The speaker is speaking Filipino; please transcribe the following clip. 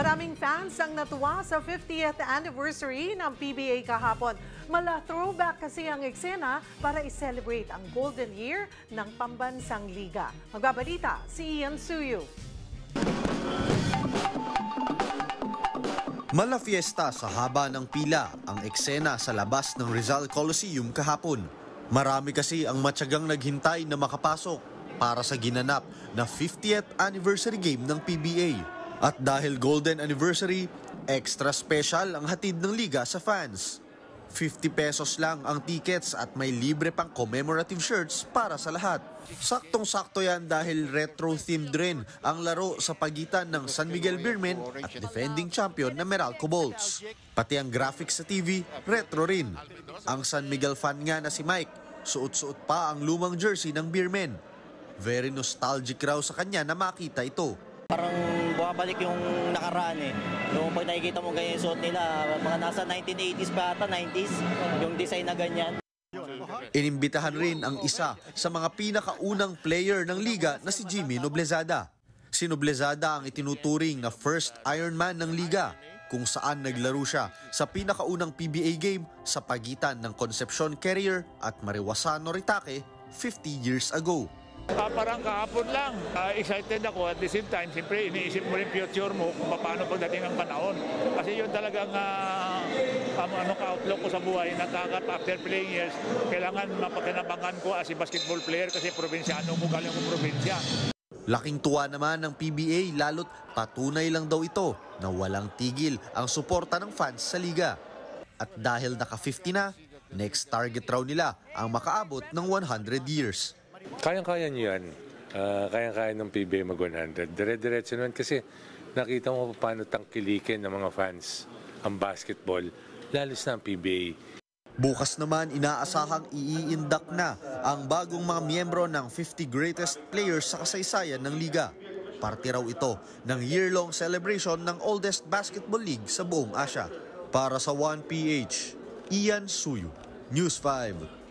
Maraming fans ang natuwa sa 50th anniversary ng PBA kahapon. Mala throwback kasi ang eksena para i-celebrate ang golden year ng pambansang liga. Magbabalita si Ian Suyu. Mala fiesta sa haba ng pila ang eksena sa labas ng Rizal Coliseum kahapon. Marami kasi ang matyagang naghintay na makapasok para sa ginanap na 50th anniversary game ng PBA. At dahil golden anniversary, extra special ang hatid ng liga sa fans. 50 pesos lang ang tickets at may libre pang commemorative shirts para sa lahat. Saktong-sakto yan dahil retro-themed rin ang laro sa pagitan ng San Miguel Beermen at defending champion na Meralco Bolts. Pati ang graphics sa TV, retro rin. Ang San Miguel fan nga na si Mike, suot-suot pa ang lumang jersey ng Beermen. Very nostalgic raw sa kanya na makita ito. Parang bumabalik yung nakaraan eh. Yung pag nakikita mo ganyan yung suot nila, mga nasa 1980s pa ata, 90s, yung design na ganyan. Inimbitahan rin ang isa sa mga pinakaunang player ng liga na si Jimmy Noblezada. Si Noblezada ang itinuturing na first Ironman ng liga, kung saan naglaro siya sa pinakaunang PBA game sa pagitan ng Concepcion Carrier at Mariwasan Noritake 50 years ago. Parang kahapon lang, excited ako at the same time, siyempre iniisip mo rin future mo kung paano pagdating ang panahon. Kasi yun talagang ka-outlook ko sa buhay, natakat after playing years, kailangan mapakinabangan ko as a basketball player kasi probinsyano ko, galing kong probinsya. Laking tuwa naman ng PBA lalo't patunay lang daw ito na walang tigil ang suporta ng fans sa liga. At dahil naka-50 na, next target raw nila ang makaabot ng 100 years. Kayang-kaya nyo yan. Kayang-kaya ng PBA mag-100. Dire-diretso naman kasi nakita mo paano tangkilikin ng mga fans ang basketball, lalo na ang PBA. Bukas naman inaasahang iiindak na ang bagong mga miyembro ng 50 greatest players sa kasaysayan ng liga. Parte raw ito ng year-long celebration ng oldest basketball league sa buong Asia. Para sa 1PH, Ian Suyu, News 5.